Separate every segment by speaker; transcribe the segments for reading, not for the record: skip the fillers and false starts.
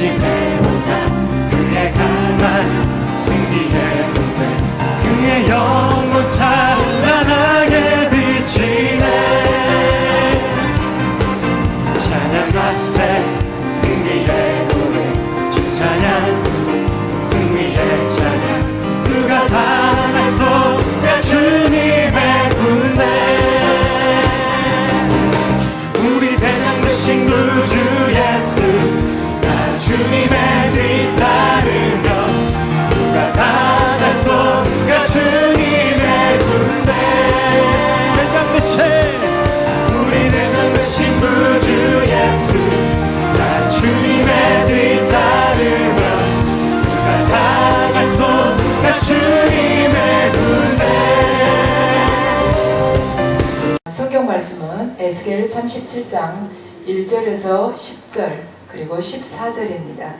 Speaker 1: 전진해오다 그의 강한 승리의 군대 그의 영혼 찬란하게 비치네 찬양과 새 승리의 노래 주 찬양 승리의 찬양 누가 당하소야 주님의 군대 우리 대장 되신 구주 예수 나 주님의 뒤따르며 누가 당하소야 주님의 군대 대장 되신 우리 대장 되신 구주 예수 나 주님의 뒤따르며 누가 당하소야 주님의 군대
Speaker 2: 성경 말씀은 에스겔 37장 1절에서 10절 그리고 14절입니다.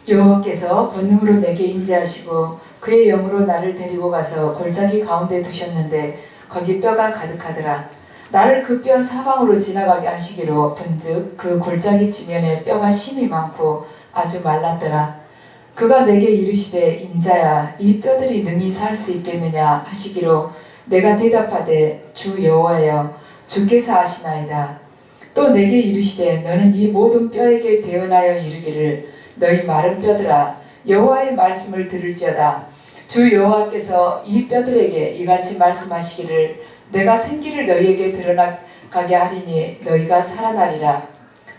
Speaker 2: 여호와께서 본능으로 내게 임재하시고 그의 영으로 나를 데리고 가서 골짜기 가운데 두셨는데 거기 뼈가 가득하더라. 나를 그 뼈 사방으로 지나가게 하시기로 본즉 그 골짜기 지면에 뼈가 심이 많고 아주 말랐더라. 그가 내게 이르시되 인자야 이 뼈들이 능히 살 수 있겠느냐 하시기로 내가 대답하되 주 여호와여 주께서 아시나이다. 또 내게 이르시되 너는 이 모든 뼈에게 대언하여 이르기를 너희 마른 뼈들아 여호와의 말씀을 들을지어다. 주 여호와께서 이 뼈들에게 이같이 말씀하시기를 내가 생기를 너희에게 드러나게 하리니 너희가 살아나리라.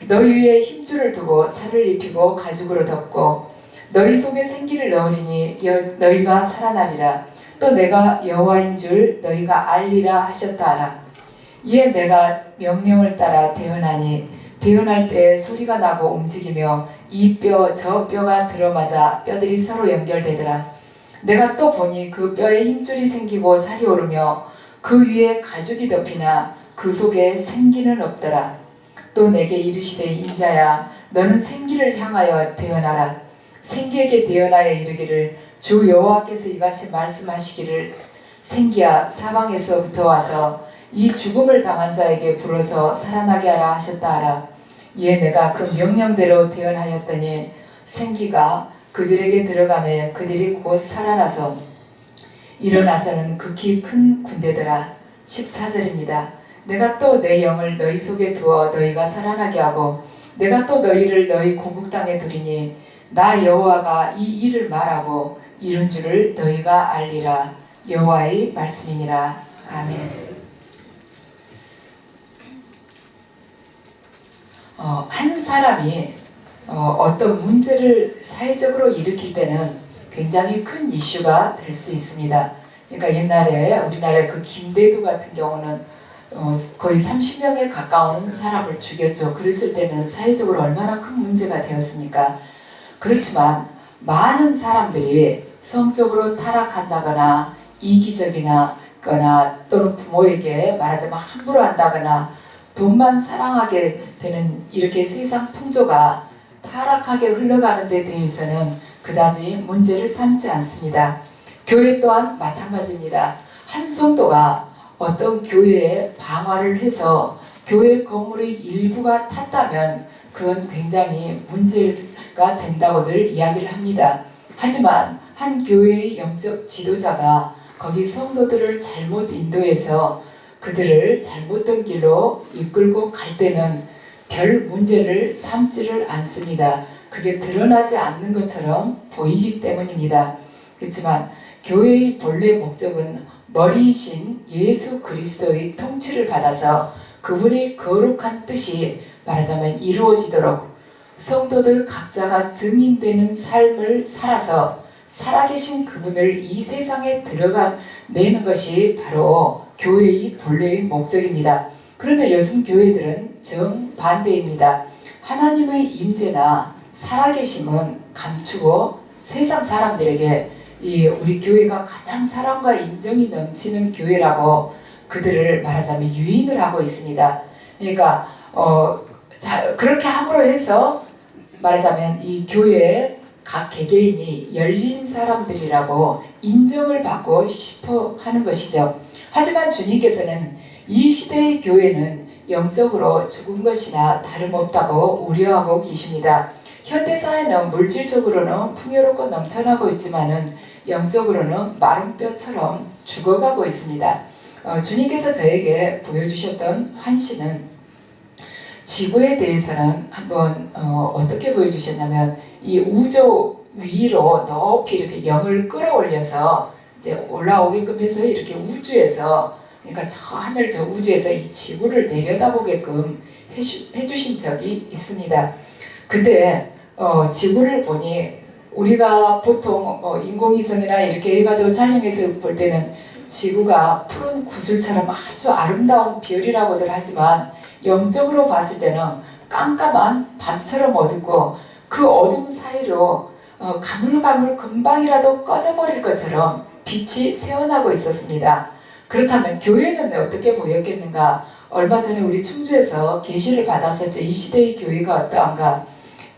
Speaker 2: 너희 위에 힘줄을 두고 살을 입히고 가죽으로 덮고 너희 속에 생기를 넣으리니 너희가 살아나리라. 또 내가 여호와인 줄 너희가 알리라 하셨다 하라. 이에 내가 명령을 따라 대언하니 대언할 때 소리가 나고 움직이며 이 뼈 저 뼈가 들어맞아 뼈들이 서로 연결되더라. 내가 또 보니 그 뼈에 힘줄이 생기고 살이 오르며 그 위에 가죽이 덮이나 그 속에 생기는 없더라. 또 내게 이르시되 인자야 너는 생기를 향하여 대언하라. 생기에게 대언하여 이르기를 주 여호와께서 이같이 말씀하시기를 생기야 사방에서부터 와서 이 죽음을 당한 자에게 불어서 살아나게 하라 하셨다 하라. 이에 내가 그 명령대로 대언하였더니 생기가 그들에게 들어가매 그들이 곧 살아나서 일어나서는 극히 큰 군대더라. 14절입니다. 내가 또 내 영을 너희 속에 두어 너희가 살아나게 하고 내가 또 너희를 너희 고국 땅에 두리니 나 여호와가 이 일을 말하고 이룬 줄을 너희가 알리라. 여호와의 말씀이니라. 아멘. 한 사람이 어떤 문제를 사회적으로 일으킬 때는 굉장히 큰 이슈가 될 수 있습니다. 그러니까 옛날에 우리나라의 그 김대두 같은 경우는 거의 30명에 가까운 사람을 죽였죠. 그랬을 때는 사회적으로 얼마나 큰 문제가 되었습니까? 그렇지만 많은 사람들이 성적으로 타락한다거나 이기적이나 또는 부모에게 말하자면 함부로 한다거나 돈만 사랑하게 되는 이렇게 세상 풍조가 타락하게 흘러가는 데 대해서는 그다지 문제를 삼지 않습니다. 교회 또한 마찬가지입니다. 한 성도가 어떤 교회에 방화를 해서 교회 건물의 일부가 탔다면 그건 굉장히 문제가 된다고들 이야기를 합니다. 하지만 한 교회의 영적 지도자가 거기 성도들을 잘못 인도해서 그들을 잘못된 길로 이끌고 갈 때는 별 문제를 삼지를 않습니다. 그게 드러나지 않는 것처럼 보이기 때문입니다. 그렇지만 교회의 본래 목적은 머리이신 예수 그리스도의 통치를 받아서 그분의 거룩한 뜻이 말하자면 이루어지도록 성도들 각자가 증인되는 삶을 살아서 살아계신 그분을 이 세상에 들어가내는 것이 바로 교회의 본래의 목적입니다. 그런데 요즘 교회들은 정반대입니다. 하나님의 임재나 살아계심은 감추고 세상 사람들에게 우리 교회가 가장 사랑과 인정이 넘치는 교회라고 그들을 말하자면 유인을 하고 있습니다. 그러니까 그렇게 함으로 해서 말하자면 이 교회의 각 개개인이 열린 사람들이라고 인정을 받고 싶어 하는 것이죠. 하지만 주님께서는 이 시대의 교회는 영적으로 죽은 것이나 다름없다고 우려하고 계십니다. 현대사회는 물질적으로는 풍요롭고 넘쳐나고 있지만은 영적으로는 마른 뼈처럼 죽어가고 있습니다. 주님께서 저에게 보여주셨던 환신은 지구에 대해서는 한번 어떻게 보여주셨냐면 이 우주 위로 높이 이렇게 영을 끌어올려서 이제 올라오게끔 해서 이렇게 우주에서 그러니까 저 하늘 저 우주에서 이 지구를 내려다보게끔 해주신 적이 있습니다. 근데 지구를 보니 우리가 보통 인공위성이나 이렇게 해가지고 촬영해서 볼 때는 지구가 푸른 구슬처럼 아주 아름다운 별이라고들 하지만 영적으로 봤을 때는 깜깜한 밤처럼 어둡고 그 어둠 사이로 가물가물 금방이라도 꺼져버릴 것처럼 빛이 새어나고 있었습니다. 그렇다면 교회는 어떻게 보였겠는가? 얼마 전에 우리 충주에서 계시를 받았었죠. 이 시대의 교회가 어떠한가?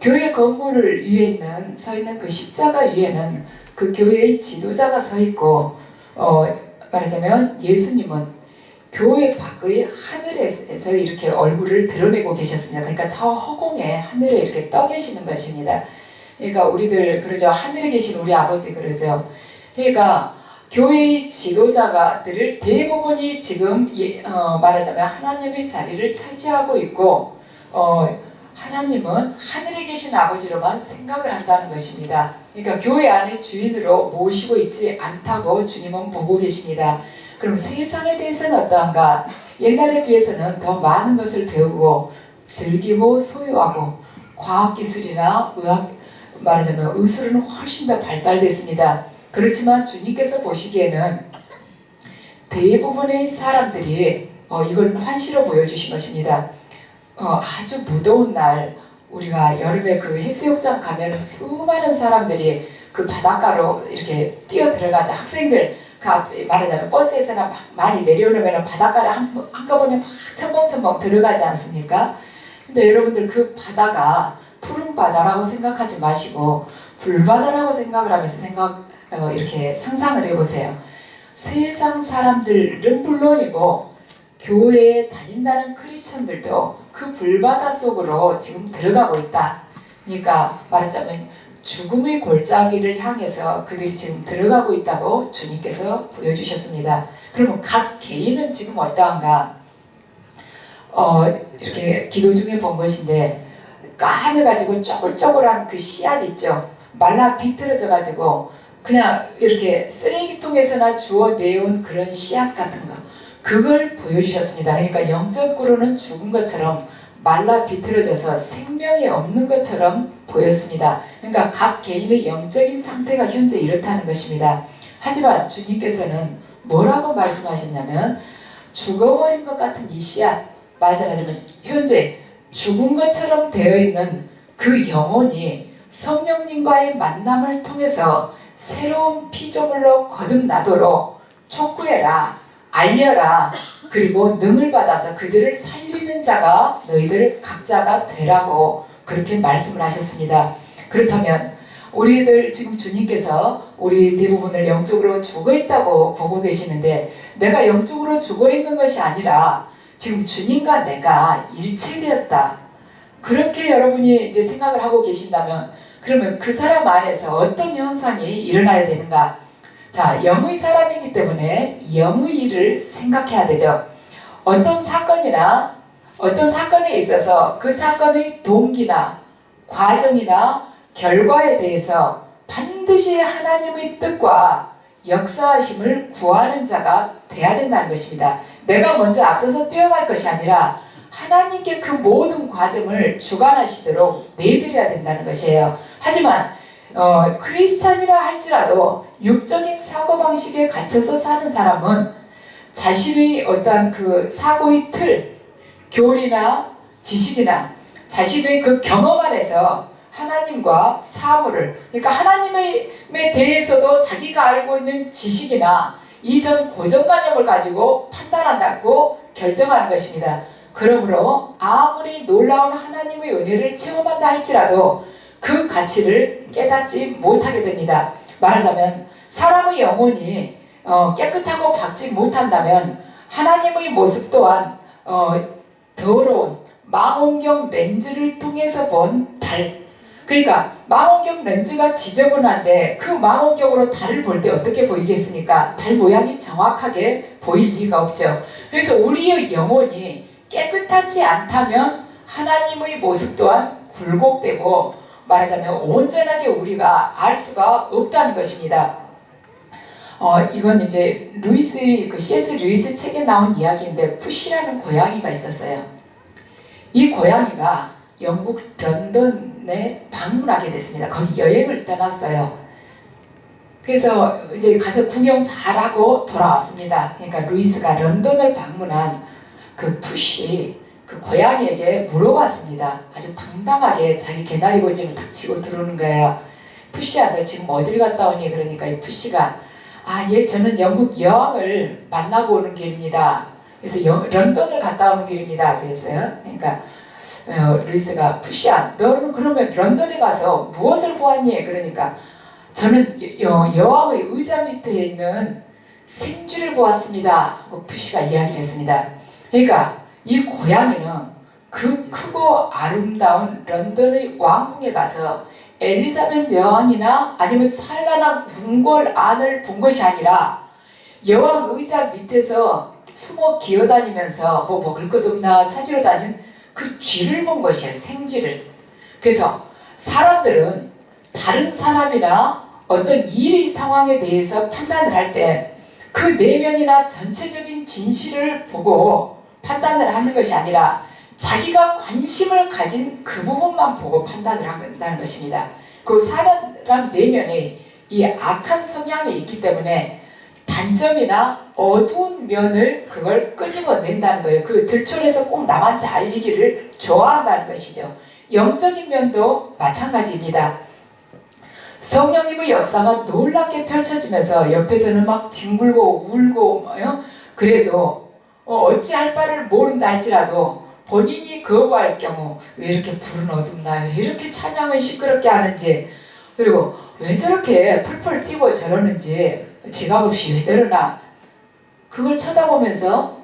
Speaker 2: 교회 건물을 위에 서 있는 그 십자가 위에는 그 교회의 지도자가 서 있고 말하자면 예수님은 교회 밖의 하늘에서 이렇게 얼굴을 드러내고 계셨습니다. 그러니까 저 허공에 하늘에 이렇게 떠 계시는 것입니다. 그러니까 우리들 그러죠. 하늘에 계신 우리 아버지 그러죠. 그러니까 교회의 지도자들을 대부분이 지금 말하자면 하나님의 자리를 차지하고 있고 하나님은 하늘에 계신 아버지로만 생각을 한다는 것입니다. 그러니까 교회 안에 주인으로 모시고 있지 않다고 주님은 보고 계십니다. 그럼 세상에 대해서는 어떠한가? 옛날에 비해서는 더 많은 것을 배우고 즐기고 소유하고 과학기술이나 의학, 말하자면 의술은 훨씬 더 발달됐습니다. 그렇지만 주님께서 보시기에는 대부분의 사람들이 이걸 환시로 보여주신 것입니다. 아주 무더운 날 우리가 여름에 그 해수욕장 가면 수많은 사람들이 그 바닷가로 이렇게 뛰어 들어가죠. 학생들 말하자면 버스에서나 막 많이 내려오면 바닷가를 한꺼번에 막 첨벙첨벙 들어가지 않습니까? 근데 여러분들 그 바다가 푸른 바다라고 생각하지 마시고 불바다라고 생각을 하면서 이렇게 상상을 해보세요. 세상 사람들은 물론이고 교회에 다닌다는 크리스천들도 그 불바다 속으로 지금 들어가고 있다. 그러니까 말하자면 죽음의 골짜기를 향해서 그들이 지금 들어가고 있다고 주님께서 보여주셨습니다. 그러면 각 개인은 지금 어떠한가? 이렇게 기도 중에 본 것인데 까매가지고 쪼글쪼글한 그 씨앗 있죠. 말라 비틀어져가지고 그냥 이렇게 쓰레기통에서나 주워내온 그런 씨앗 같은 거 그걸 보여주셨습니다. 그러니까 영적으로는 죽은 것처럼 말라 비틀어져서 생명이 없는 것처럼 보였습니다. 그러니까 각 개인의 영적인 상태가 현재 이렇다는 것입니다. 하지만 주님께서는 뭐라고 말씀하셨냐면 죽어버린 것 같은 이 씨앗 말씀하자면 현재 죽은 것처럼 되어 있는 그 영혼이 성령님과의 만남을 통해서 새로운 피조물로 거듭나도록 촉구해라, 알려라, 그리고 능을 받아서 그들을 살리는 자가 너희들 각자가 되라고 그렇게 말씀을 하셨습니다. 그렇다면 우리들 지금 주님께서 우리 대부분을 영적으로 죽어있다고 보고 계시는데 내가 영적으로 죽어있는 것이 아니라 지금 주님과 내가 일체되었다. 그렇게 여러분이 이제 생각을 하고 계신다면 그러면 그 사람 안에서 어떤 현상이 일어나야 되는가? 자, 영의 사람이기 때문에 영의 일을 생각해야 되죠. 어떤 사건에 있어서 그 사건의 동기나 과정이나 결과에 대해서 반드시 하나님의 뜻과 역사하심을 구하는 자가 돼야 된다는 것입니다. 내가 먼저 앞서서 뛰어갈 것이 아니라 하나님께 그 모든 과정을 주관하시도록 내드려야 된다는 것이에요. 하지만 크리스찬이라 할지라도 육적인 사고방식에 갇혀서 사는 사람은 자신의 어떤 그 사고의 틀, 교리나 지식이나 자신의 그 경험 안에서 하나님과 사물을 그러니까 하나님에 대해서도 자기가 알고 있는 지식이나 이전 고정관념을 가지고 판단한다고 결정하는 것입니다. 그러므로 아무리 놀라운 하나님의 은혜를 체험한다 할지라도 그 가치를 깨닫지 못하게 됩니다. 말하자면 사람의 영혼이 깨끗하고 밝지 못한다면 하나님의 모습 또한 더러운 망원경 렌즈를 통해서 본 달 그러니까 망원경 렌즈가 지저분한데 그 망원경으로 달을 볼 때 어떻게 보이겠습니까? 달 모양이 정확하게 보일 리가 없죠. 그래서 우리의 영혼이 깨끗하지 않다면 하나님의 모습 또한 굴곡되고 말하자면 온전하게 우리가 알 수가 없다는 것입니다. 이건 이제 C.S. 루이스 책에 나온 이야기인데 푸시라는 고양이가 있었어요. 이 고양이가 영국 런던에 방문하게 됐습니다. 거기 여행을 떠났어요. 그래서 이제 가서 구경 잘하고 돌아왔습니다. 그러니까 루이스가 런던을 방문한 그 푸시, 그 고양이에게 물어봤습니다. 아주 당당하게 자기 개나리 고짐을 탁 치고 들어오는 거예요. 푸시야, 너 지금 어딜 갔다 오니? 그러니까 이 푸시가 저는 영국 여왕을 만나고 오는 길입니다. 그래서 런던을 갔다 오는 길입니다. 그랬어요. 그러니까 루이스가 푸시야, 너는 그러면 런던에 가서 무엇을 보았니? 그러니까 저는 여왕의 의자 밑에 있는 생쥐를 보았습니다. 푸시가 이야기를 했습니다. 그러니까 이 고양이는 그 크고 아름다운 런던의 왕궁에 가서 엘리자베스 여왕이나 아니면 찬란한 궁궐 안을 본 것이 아니라 여왕 의자 밑에서 숨어 기어다니면서 뭐 먹을 것 없나 찾으러 다닌 그 쥐를 본 것이에요. 생쥐를. 그래서 사람들은 다른 사람이나 어떤 일의 상황에 대해서 판단을 할 때 그 내면이나 전체적인 진실을 보고 판단을 하는 것이 아니라 자기가 관심을 가진 그 부분만 보고 판단을 한다는 것입니다. 그 사람 내면에 이 악한 성향이 있기 때문에 단점이나 어두운 면을 그걸 끄집어낸다는 거예요. 그 들춰내서 꼭 남한테 알리기를 좋아한다는 것이죠. 영적인 면도 마찬가지입니다. 성령님의 역사가 놀랍게 펼쳐지면서 옆에서는 막 뒹굴고 울고 그래도 어찌할 바를 모른다 할지라도 본인이 거부할 경우 왜 이렇게 불은 어둡나, 왜 이렇게 찬양을 시끄럽게 하는지, 그리고 왜 저렇게 풀풀 뛰고 저러는지, 지각 없이 왜 저러나, 그걸 쳐다보면서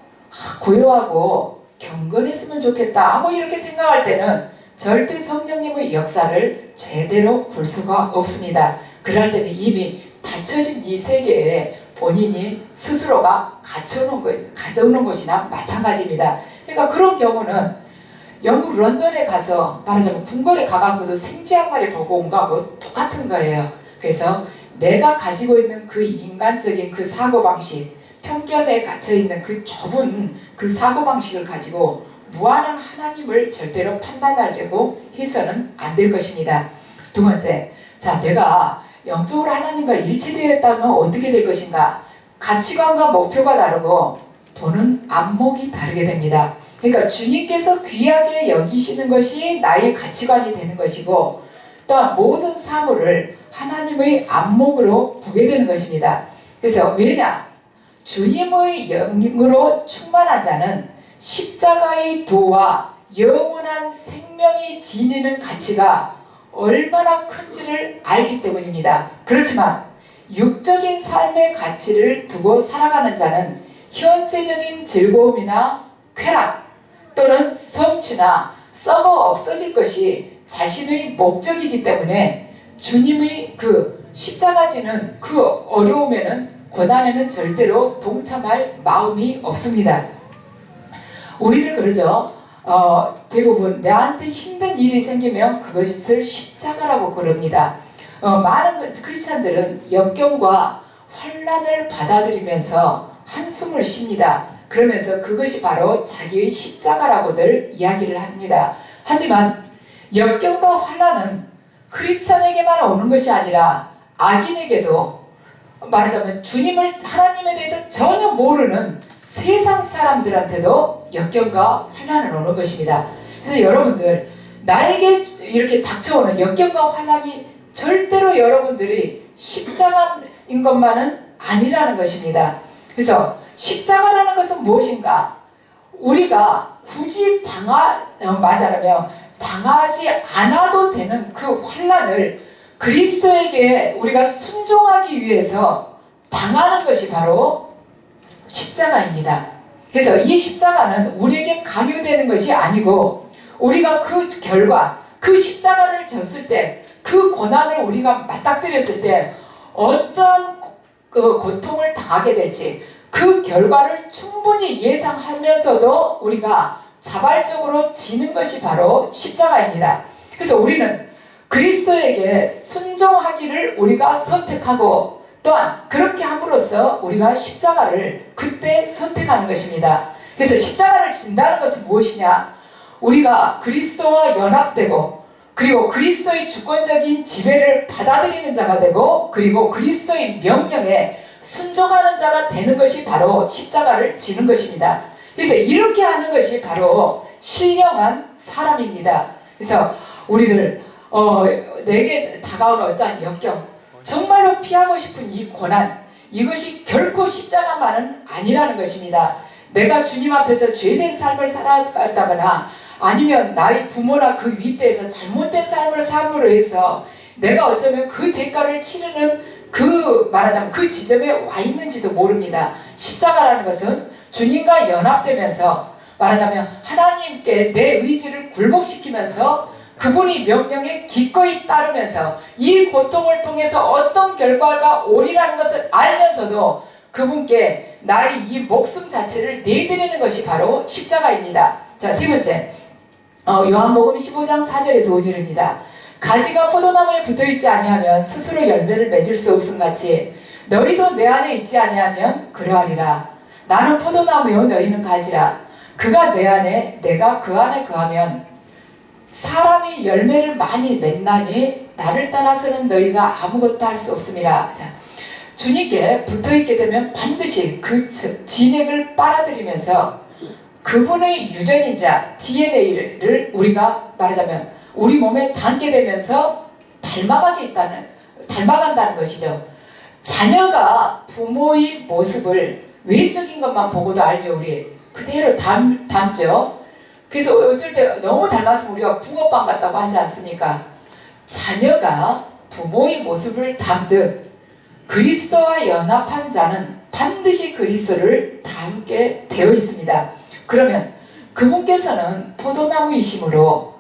Speaker 2: 고요하고 경건했으면 좋겠다 하고 이렇게 생각할 때는 절대 성령님의 역사를 제대로 볼 수가 없습니다. 그럴 때는 이미 닫혀진 이 세계에 본인이 스스로가 가둬놓은 것이나 마찬가지입니다. 그러니까 그런 경우는 영국 런던에 가서 말하자면 궁궐에 가가지고도 생쥐 한 마리 보고 온 거하고 똑같은 거예요. 그래서 내가 가지고 있는 그 인간적인 그 사고방식, 편견에 갇혀있는 그 좁은 그 사고방식을 가지고 무한한 하나님을 절대로 판단하려고 해서는 안 될 것입니다. 두 번째, 내가 영적으로 하나님과 일치되었다면 어떻게 될 것인가? 가치관과 목표가 다르고 보는 안목이 다르게 됩니다. 그러니까 주님께서 귀하게 여기시는 것이 나의 가치관이 되는 것이고 또한 모든 사물을 하나님의 안목으로 보게 되는 것입니다. 그래서 왜냐? 주님의 영으로 충만한 자는 십자가의 도와 영원한 생명이 지니는 가치가 얼마나 큰지를 알기 때문입니다. 그렇지만 육적인 삶의 가치를 두고 살아가는 자는 현세적인 즐거움이나 쾌락 또는 성취나 썩어 없어질 것이 자신의 목적이기 때문에 주님의 그 십자가 지는 그 어려움에는 고난에는 절대로 동참할 마음이 없습니다. 우리를 그러죠. 대부분 나한테 힘든 일이 생기면 그것을 십자가라고 부릅니다. 많은 크리스찬들은 역경과 환난을 받아들이면서 한숨을 쉽니다. 그러면서 그것이 바로 자기의 십자가라고들 이야기를 합니다. 하지만 역경과 환난은 크리스찬에게만 오는 것이 아니라 악인에게도, 말하자면 하나님에 대해서 전혀 모르는 세상 사람들한테도 역경과 환난을 오는 것입니다. 그래서 여러분들, 나에게 이렇게 닥쳐오는 역경과 환난이 절대로 여러분들이 십자가인 것만은 아니라는 것입니다. 그래서 십자가라는 것은 무엇인가? 우리가 굳이 말하자면 당하지 않아도 되는 그 환난을 그리스도에게 우리가 순종하기 위해서 당하는 것이 바로 십자가입니다. 그래서 이 십자가는 우리에게 강요되는 것이 아니고 우리가 그 결과, 그 십자가를 졌을 때, 그 고난을 우리가 맞닥뜨렸을 때 어떤 그 고통을 당하게 될지 그 결과를 충분히 예상하면서도 우리가 자발적으로 지는 것이 바로 십자가입니다. 그래서 우리는 그리스도에게 순종하기를 우리가 선택하고 또한 그렇게 함으로써 우리가 십자가를 그때 선택하는 것입니다. 그래서 십자가를 진다는 것은 무엇이냐? 우리가 그리스도와 연합되고 그리고 그리스도의 주권적인 지배를 받아들이는 자가 되고 그리고 그리스도의 명령에 순종하는 자가 되는 것이 바로 십자가를 지는 것입니다. 그래서 이렇게 하는 것이 바로 신령한 사람입니다. 그래서 우리들 내게 다가오는 어떠한 역경, 정말로 피하고 싶은 이 고난, 이것이 결코 십자가만은 아니라는 것입니다. 내가 주님 앞에서 죄된 삶을 살아갔다거나 아니면 나의 부모나 그 윗대에서 잘못된 삶을 삶으로 해서 내가 어쩌면 그 대가를 치르는 말하자면 그 지점에 와 있는지도 모릅니다. 십자가라는 것은 주님과 연합되면서 말하자면 하나님께 내 의지를 굴복시키면서 그분이 명령에 기꺼이 따르면서 이 고통을 통해서 어떤 결과가 오리라는 것을 알면서도 그분께 나의 이 목숨 자체를 내드리는 것이 바로 십자가입니다. 자, 세 번째, 요한복음 15장 4절에서 5절입니다. 가지가 포도나무에 붙어있지 아니하면 스스로 열매를 맺을 수 없음같이 너희도 내 안에 있지 아니하면 그러하리라. 나는 포도나무요 너희는 가지라. 그가 내 안에 내가 그 안에 거하면 사람이 열매를 많이 맺나니 나를 떠나서는 너희가 아무것도 할 수 없음이라. 자, 주님께 붙어있게 되면 반드시 그 진액을 빨아들이면서 그분의 유전인자 DNA를 우리가 말하자면 우리 몸에 담게 되면서 닮아간다는 것이죠. 자녀가 부모의 모습을 외적인 것만 보고도 알죠. 우리 그대로 닮죠. 그래서 어쩔 때 너무 닮았으면 우리가 붕어빵 같다고 하지 않습니까? 자녀가 부모의 모습을 담듯 그리스도와 연합한 자는 반드시 그리스도를 닮게 되어 있습니다. 그러면 그분께서는 포도나무이심으로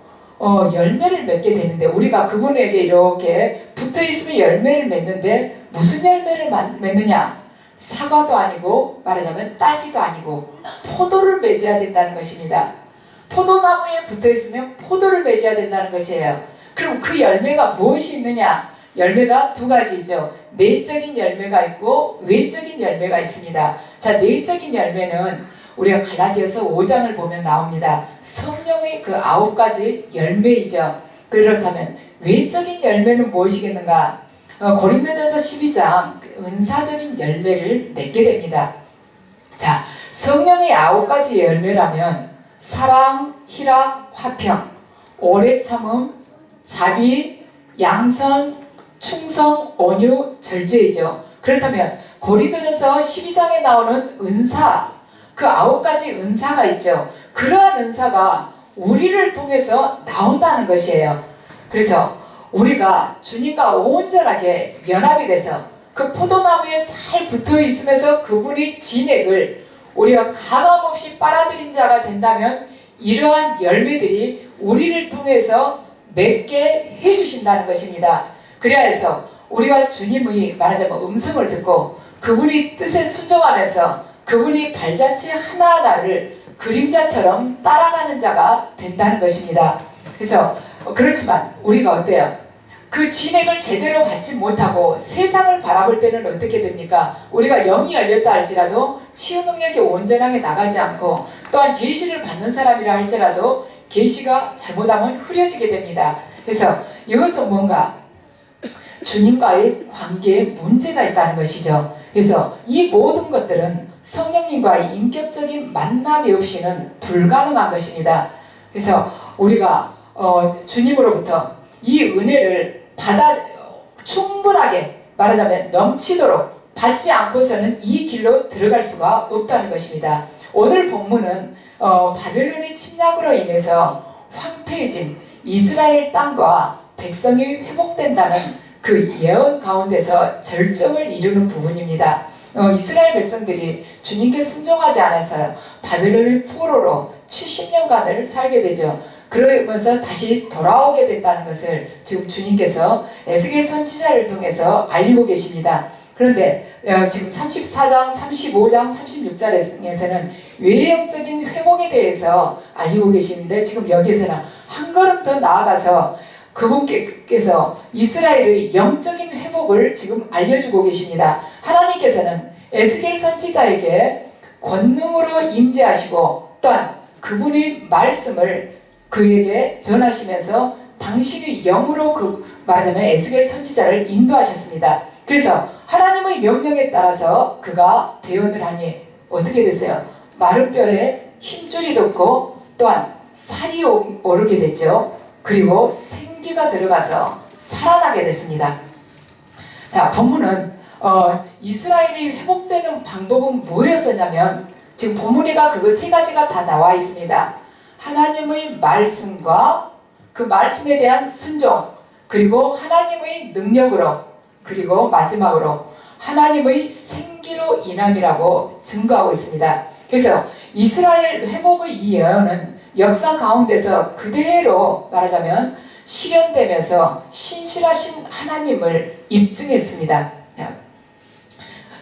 Speaker 2: 열매를 맺게 되는데 우리가 그분에게 이렇게 붙어있으면 열매를 맺는데 무슨 열매를 맺느냐? 사과도 아니고 말하자면 딸기도 아니고 포도를 맺어야 된다는 것입니다. 포도나무에 붙어있으면 포도를 맺어야 된다는 것이에요. 그럼 그 열매가 무엇이 있느냐? 열매가 두 가지죠. 내적인 열매가 있고 외적인 열매가 있습니다. 자, 내적인 열매는 우리가 갈라디아서 5장을 보면 나옵니다. 성령의 그 9가지 열매이죠. 그렇다면 외적인 열매는 무엇이겠는가? 고린도전서 12장 은사적인 열매를 맺게 됩니다. 자, 성령의 9가지 열매라면 사랑, 희락, 화평, 오래 참음, 자비, 양선, 충성, 온유, 절제이죠. 그렇다면 고린도전서 12장에 나오는 은사, 그 9가지 은사가 있죠. 그러한 은사가 우리를 통해서 나온다는 것이에요. 그래서 우리가 주님과 온전하게 연합이 돼서 그 포도나무에 잘 붙어 있으면서 그분의 진액을 우리가 가감없이 빨아들인 자가 된다면 이러한 열매들이 우리를 통해서 맺게 해주신다는 것입니다. 그래야 해서 우리가 주님의 말하자면 음성을 듣고 그분의 뜻에 순종하면서 그분의 발자취 하나하나를 그림자처럼 따라가는 자가 된다는 것입니다. 그래서 그렇지만 우리가 어때요? 그 진액을 제대로 받지 못하고 세상을 바라볼 때는 어떻게 됩니까? 우리가 영이 열렸다 할지라도 치유 능력이 온전하게 나가지 않고 또한 계시를 받는 사람이라 할지라도 계시가 잘못하면 흐려지게 됩니다. 그래서 이것은 뭔가 주님과의 관계에 문제가 있다는 것이죠. 그래서 이 모든 것들은 성령님과의 인격적인 만남이 없이는 불가능한 것입니다. 그래서 우리가 주님으로부터 이 은혜를 충분하게 말하자면 넘치도록 받지 않고서는 이 길로 들어갈 수가 없다는 것입니다. 오늘 본문은 바벨론의 침략으로 인해서 황폐해진 이스라엘 땅과 백성이 회복된다는 그 예언 가운데서 절정을 이루는 부분입니다. 이스라엘 백성들이 주님께 순종하지 않아서 바벨론의 포로로 70년간을 살게 되죠. 그러면서 다시 돌아오게 된다는 것을 지금 주님께서 에스겔 선지자를 통해서 알리고 계십니다. 그런데 지금 34장, 35장, 36장에서는 외형적인 회복에 대해서 알리고 계시는데 지금 여기에서는 한 걸음 더 나아가서 그분께서 이스라엘의 영적인 회복을 지금 알려주고 계십니다. 하나님께서는 에스겔 선지자에게 권능으로 임재하시고 또한 그분의 말씀을 그에게 전하시면서 당신의 영으로 말하자면 에스겔 선지자를 인도하셨습니다. 그래서 하나님의 명령에 따라서 그가 대언을 하니 어떻게 됐어요? 마른 뼈에 힘줄이 돋고 또한 살이 오르게 됐죠. 그리고 생기가 들어가서 살아나게 됐습니다. 자, 본문은 이스라엘이 회복되는 방법은 뭐였었냐면 지금 본문에가 그거 세 가지가 다 나와 있습니다. 하나님의 말씀과 그 말씀에 대한 순종, 그리고 하나님의 능력으로, 그리고 마지막으로 하나님의 생기로 인함이라고 증거하고 있습니다. 그래서 이스라엘 회복의 이 예언은 역사 가운데서 그대로 말하자면 실현되면서 신실하신 하나님을 입증했습니다.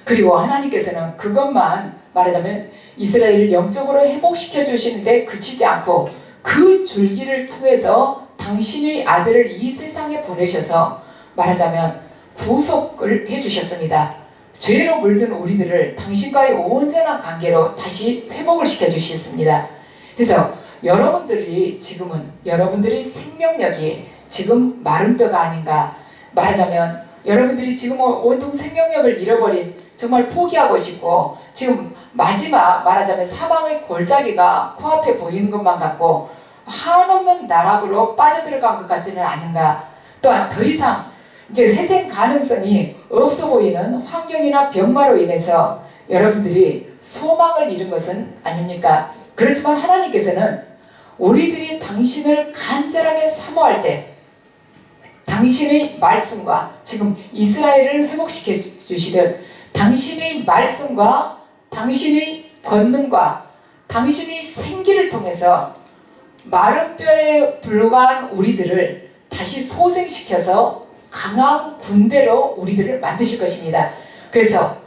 Speaker 2: 그리고 하나님께서는 그것만 말하자면 이스라엘을 영적으로 회복시켜 주시는데 그치지 않고 그 줄기를 통해서 당신의 아들을 이 세상에 보내셔서 말하자면 구속을 해주셨습니다. 죄로 물든 우리들을 당신과의 온전한 관계로 다시 회복을 시켜주셨습니다. 그래서 여러분들이 지금은 여러분들의 생명력이 지금 마른 뼈가 아닌가, 말하자면 여러분들이 지금 온통 생명력을 잃어버린, 정말 포기하고 싶고 지금 마지막 말하자면 사망의 골짜기가 코앞에 보이는 것만 같고 한없는 나락으로 빠져들어간 것 같지는 않은가, 또한 더 이상 이제 회생 가능성이 없어 보이는 환경이나 병마로 인해서 여러분들이 소망을 잃은 것은 아닙니까? 그렇지만 하나님께서는 우리들이 당신을 간절하게 사모할 때 당신의 말씀과 지금 이스라엘을 회복시켜 주시듯 당신의 말씀과 당신의 권능과 당신의 생기를 통해서 마른 뼈에 불과한 우리들을 다시 소생시켜서 강한 군대로 우리들을 만드실 것입니다. 그래서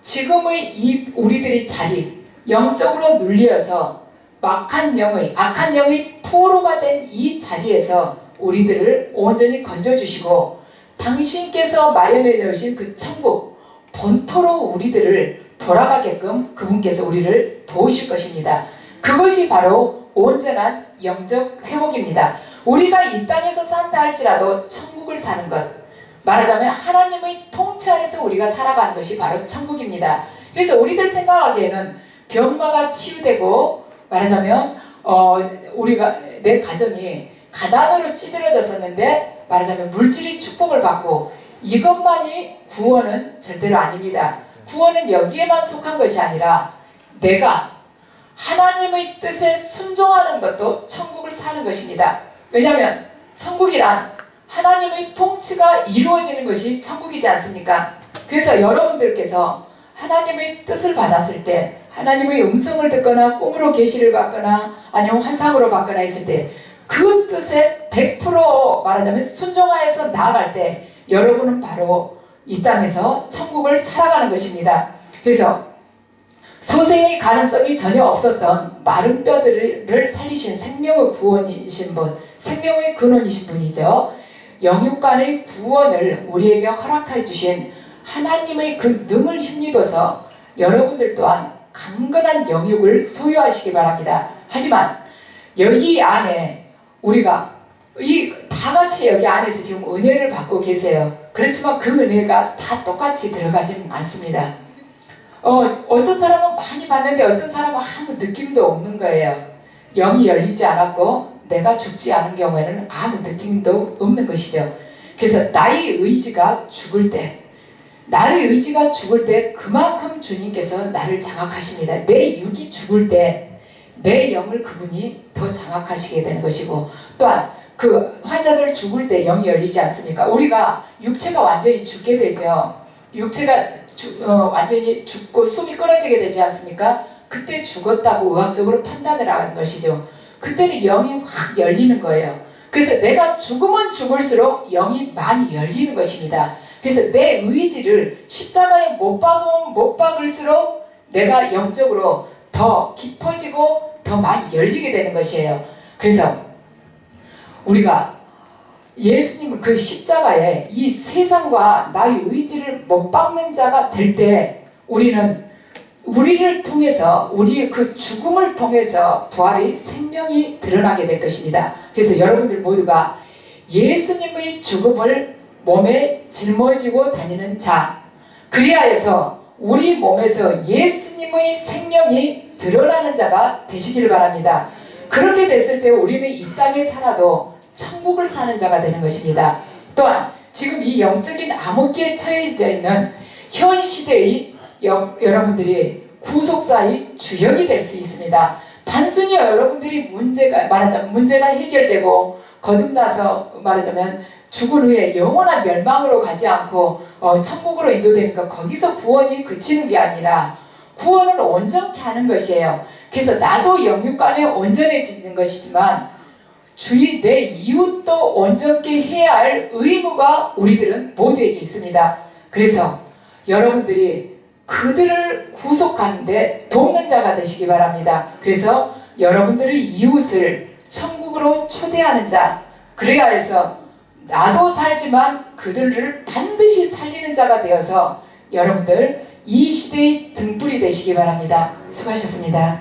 Speaker 2: 지금의 이 우리들의 자리, 영적으로 눌려서 악한 영의 포로가 된 이 자리에서 우리들을 온전히 건져주시고 당신께서 마련해 놓으신 그 천국 본토로 우리들을 돌아가게끔 그분께서 우리를 도우실 것입니다. 그것이 바로 온전한 영적 회복입니다. 우리가 이 땅에서 산다 할지라도 천국을 사는 것, 말하자면 하나님의 통치 안에서 우리가 살아가는 것이 바로 천국입니다. 그래서 우리들 생각하기에는 병마가 치유되고 말하자면 우리가 내 가정이 가난으로 찌들어졌었는데 말하자면 물질이 축복을 받고 이것만이 구원은 절대로 아닙니다. 구원은 여기에만 속한 것이 아니라 내가 하나님의 뜻에 순종하는 것도 천국을 사는 것입니다. 왜냐하면 천국이란 하나님의 통치가 이루어지는 것이 천국이지 않습니까? 그래서 여러분들께서 하나님의 뜻을 받았을 때 하나님의 음성을 듣거나 꿈으로 계시를 받거나 아니면 환상으로 받거나 했을 때 그 뜻에 100% 말하자면 순종하여서 나아갈 때 여러분은 바로 이 땅에서 천국을 살아가는 것입니다. 그래서 소생의 가능성이 전혀 없었던 마른 뼈들을 살리신 생명의 구원이신 분, 생명의 근원이신 분이죠. 영육간의 구원을 우리에게 허락해 주신 하나님의 그 능을 힘입어서 여러분들 또한 강건한 영육을 소유하시기 바랍니다. 하지만 여기 안에 우리가 다 같이 여기 안에서 지금 은혜를 받고 계세요. 그렇지만 그 은혜가 다 똑같이 들어가지는 않습니다. 어떤 사람은 많이 받는데 어떤 사람은 아무 느낌도 없는 거예요. 영이 열리지 않았고 내가 죽지 않은 경우에는 아무 느낌도 없는 것이죠. 그래서 나의 의지가 죽을 때 그만큼 주님께서 나를 장악하십니다. 내 육이 죽을 때 내 영을 그분이 더 장악하시게 되는 것이고, 또한 그 환자들 죽을 때 영이 열리지 않습니까? 우리가 육체가 완전히 죽게 되죠. 육체가 완전히 죽고 숨이 끊어지게 되지 않습니까? 그때 죽었다고 의학적으로 판단을 하는 것이죠. 그때는 영이 확 열리는 거예요. 그래서 내가 죽으면 죽을수록 영이 많이 열리는 것입니다. 그래서 내 의지를 십자가에 못 박으면 못 박을수록 내가 영적으로 더 깊어지고 더 많이 열리게 되는 것이에요. 그래서 우리가 예수님은 그 십자가에 이 세상과 나의 의지를 못 박는 자가 될 때 우리를 통해서 우리의 그 죽음을 통해서 부활의 생명이 드러나게 될 것입니다. 그래서 여러분들 모두가 예수님의 죽음을 몸에 짊어지고 다니는 자, 그리하여서 우리 몸에서 예수님의 생명이 드러나는 자가 되시기를 바랍니다. 그렇게 됐을 때 우리는 이 땅에 살아도 천국을 사는 자가 되는 것입니다. 또한 지금 이 영적인 암흑기에 처해져 있는 현 시대의 여러분들이 구속사의 주역이 될 수 있습니다. 단순히 여러분들이 문제가 해결되고 거듭나서 말하자면 죽은 후에 영원한 멸망으로 가지 않고 천국으로 인도되니까 거기서 구원이 그치는 게 아니라 구원을 온전케 하는 것이에요. 그래서 나도 영육간에 온전해지는 것이지만 주위 내 이웃도 온전케 해야 할 의무가 우리들은 모두에게 있습니다. 그래서 여러분들이 그들을 구속하는데 돕는 자가 되시기 바랍니다. 그래서 여러분들의 이웃을 천국으로 초대하는 자, 그래야 해서 나도 살지만 그들을 반드시 살리는 자가 되어서 여러분들 이 시대의 등불이 되시기 바랍니다. 수고하셨습니다.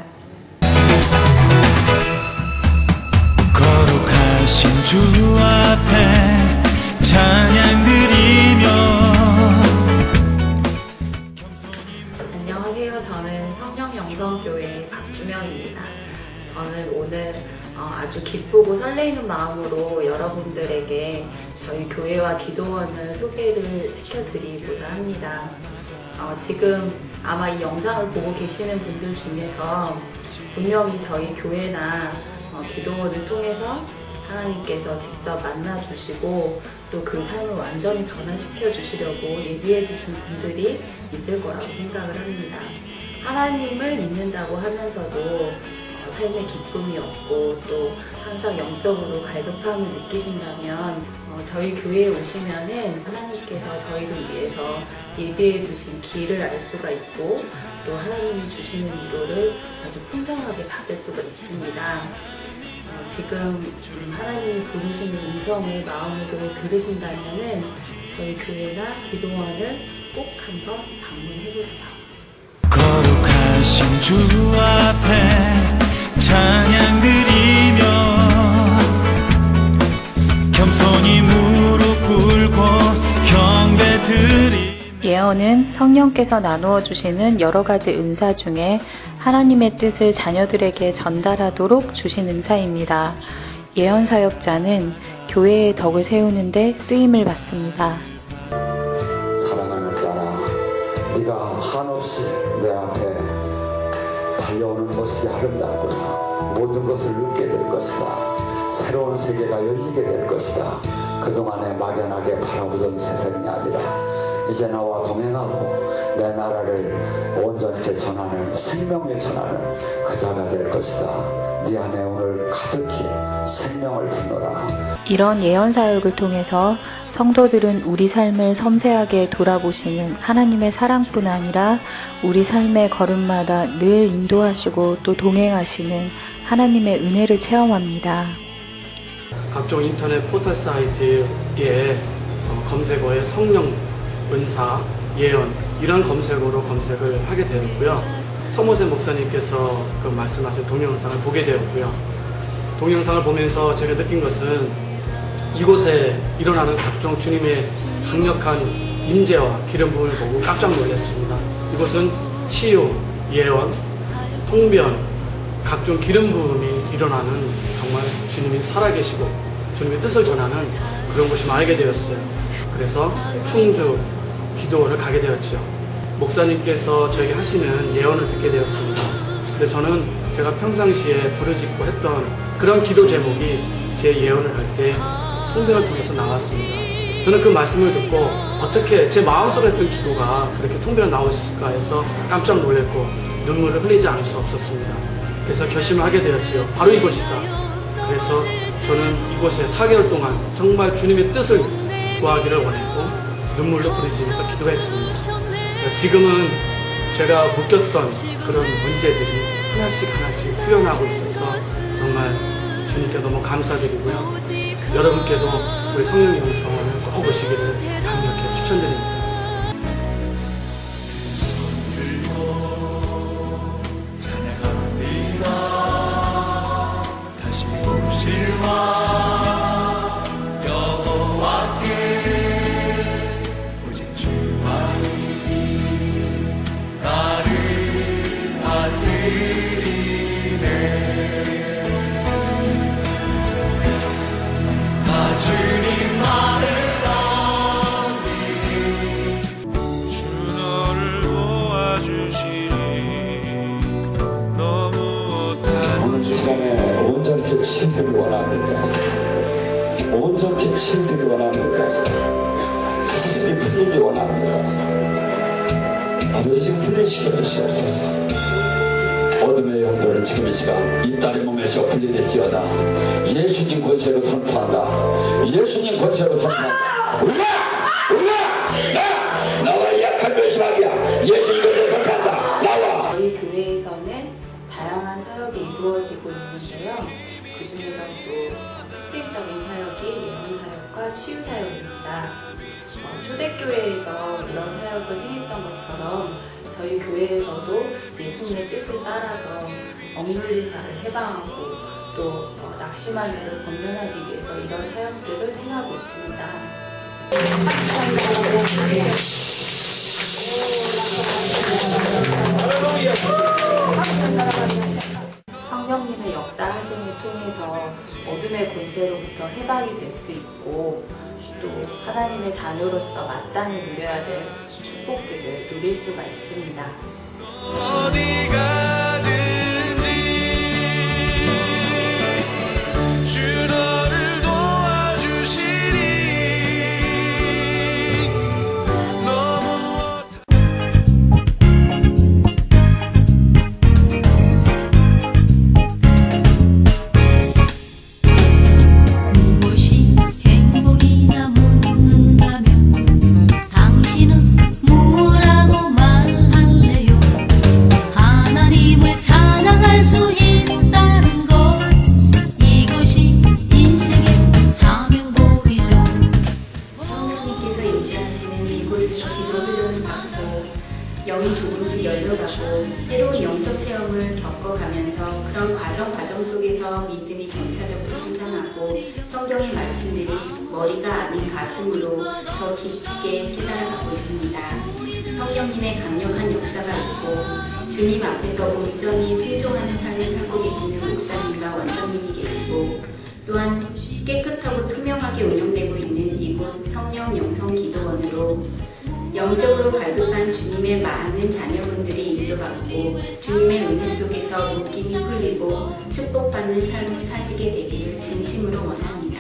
Speaker 3: 거룩하신 주 앞에 찬양 드리며.
Speaker 4: 안녕하세요. 저는 성령영성교회 박주명입니다. 저는 오늘 아주 기쁘고 설레이는 마음으로 여러분들에게 저희 교회와 기도원을 소개를 시켜드리고자 합니다. 지금 아마 이 영상을 보고 계시는 분들 중에서 분명히 저희 교회나 기도원을 통해서 하나님께서 직접 만나주시고 또 그 삶을 완전히 변화시켜 주시려고 예비해 두신 분들이 있을 거라고 생각을 합니다. 하나님을 믿는다고 하면서도 삶의 기쁨이 없고 또 항상 영적으로 갈급함을 느끼신다면 저희 교회에 오시면은 하나님께서 저희를 위해서 예비해 두신 길을 알 수가 있고 또 하나님이 주시는 위로를 아주 풍성하게 받을 수가 있습니다. 지금 하나님이 부르시는 음성을 마음으로 들으신다면은 저희 교회나 기도원을 꼭 한번 방문해 보세요.
Speaker 3: 거룩하신 주 앞에 찬양 드리며 겸손히 무릎 꿇고 경배 드리.
Speaker 4: 예언은 성령께서 나누어 주시는 여러 가지 은사 중에 하나님의 뜻을 자녀들에게 전달하도록 주신 은사입니다. 예언 사역자는 교회의 덕을 세우는 데 쓰임을 받습니다.
Speaker 5: 사랑하는 딸아, 네가 한없이 내 앞에 달려오는 모습이 아름답구나. 모든 것을 느끼게 될 것이다. 새로운 세계가 열리게 될 것이다. 그동안에 막연하게 바라보던 세상이 아니라 이제 나와 동행하고 내 나라를 온전히 전하는, 생명을 전하는 그 자가 될 것이다. 네 안에 오늘 가득히 생명을 품노라.
Speaker 4: 이런 예언 사역을 통해서 성도들은 우리 삶을 섬세하게 돌아보시는 하나님의 사랑뿐 아니라 우리 삶의 걸음마다 늘 인도하시고 또 동행하시는 하나님의 은혜를 체험합니다.
Speaker 6: 각종 인터넷 포털 사이트에 검색어에 성령, 은사, 예언 이런 검색어로 검색을 하게 되었고요. 서모세 목사님께서 그 말씀하신 동영상을 보게 되었고요. 동영상을 보면서 제가 느낀 것은 이곳에 일어나는 각종 주님의 강력한 임재와 기름 부음을 보고 깜짝 놀랐습니다. 이곳은 치유, 예언, 통변, 각종 기름 부음이 일어나는 정말 주님이 살아계시고 주님의 뜻을 전하는 그런 곳이 알게 되었어요. 그래서 충주 기도원을 가게 되었죠. 목사님께서 저에게 하시는 예언을 듣게 되었습니다. 근데 저는 제가 평상시에 부르짖고 했던 그런 기도 제목이 제 예언을 할 때 통변을 통해서 나왔습니다. 저는 그 말씀을 듣고 어떻게 제 마음속에 했던 기도가 그렇게 통변에 나올 수 있을까 해서 깜짝 놀랐고 눈물을 흘리지 않을 수 없었습니다. 그래서 결심을 하게 되었지요. 바로 이곳이다. 그래서 저는 이곳에 4개월 동안 정말 주님의 뜻을 구하기를 원했고 눈물로 부르짖으면서 기도했습니다. 지금은 제가 묶였던 그런 문제들이 하나씩 풀려나고 있어서 정말 주님께 너무 감사드리고요. 여러분께도 우리 성령의 음성을 꼭 오시기를 강력히 추천드립니다.
Speaker 3: 주 너를 도와주시리 너무
Speaker 5: 오늘 이 시간에 온전히 치유되기 원합니다. 온전히 치유되기 원합니다. 사실이 풀리기 원합니다. 아버지 지금 풀리시게 하시옵소서. 어둠의 영들은 지금 이 시간 이 딸의 몸에서 분리될지어다. 예수님 권세로 선포한다. 예수님 권세로 선포한다. 나와 약한 변심하기야. 예수님 권세로 선포한다. 나와.
Speaker 4: 저희 교회에서는 다양한 사역이 이루어지고 있는데요. 그 중에서 또 특징적인 사역이 예언 사역과 치유 사역입니다. 초대교회에서 이런 사역을 행했던 것처럼 저희 교회에서도 예수님의 뜻을 따라서 억눌린 자를 해방하고 또 낙심한 자를 권면하기 위해서 이런 사역들을 행하고 있습니다. 성령님의 역사하심을 통해서 어둠의 권세로부터 해방이 될 수 있고 또 하나님의 자녀로서 마땅히 누려야 될 축복들을 누릴 수가 있습니다.
Speaker 3: 어디 가든지 주 너를 도와주시리 너무
Speaker 7: 무엇이 행복이냐 묻는다면 당신은 무엇라고 말할래요? 하나님을 찬양할 수 있다는 것 이것이 인생의 자명복이죠.
Speaker 8: 성령님께서 임재하시는 이곳에서 기도 훈련을 받고 영이 조금씩 열려가고 새로운 영적 체험을 겪어가면서 그런 과정 속에서 믿음이 점차적으로 성장하고 성경의 말씀들이 머리가 아닌 가슴으로 더 깊게 깨달아가고 있습니다. 성령님의 강력한 역사가 있고 주님 앞에서 온전히 순종하는 삶을 살고 계시는 목사님과 원장님이 계시고 또한 깨끗하고 투명하게 운영되고 있는 이곳 성령 영성 기도원으로 영적으로 갈급한 주님의 많은 자녀분들이 인도받고 주님의 은혜 속에서 묶임이 풀리고 축복받는 삶을 사시게 되기를 진심으로 원합니다.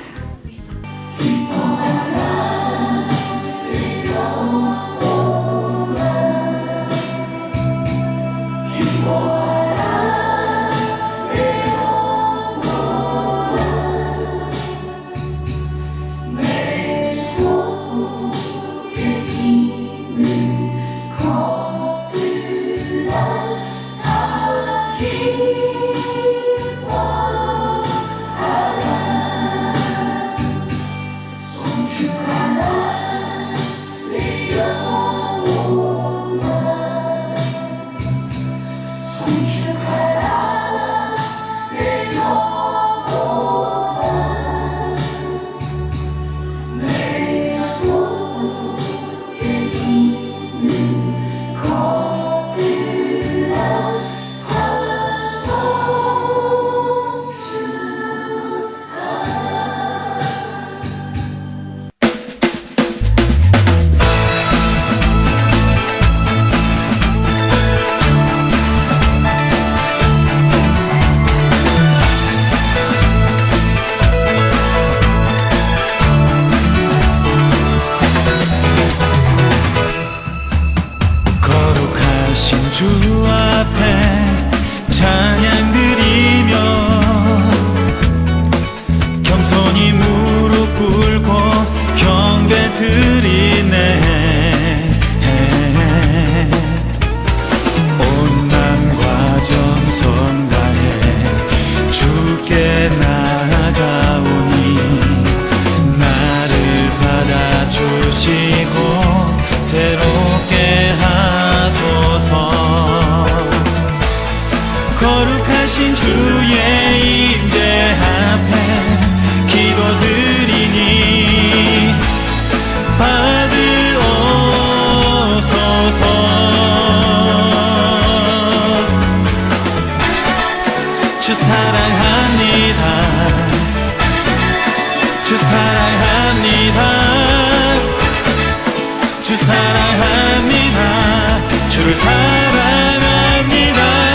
Speaker 3: 사랑합니다. 주 사랑합니다. 주 사랑합니다. 주를 사랑합니다.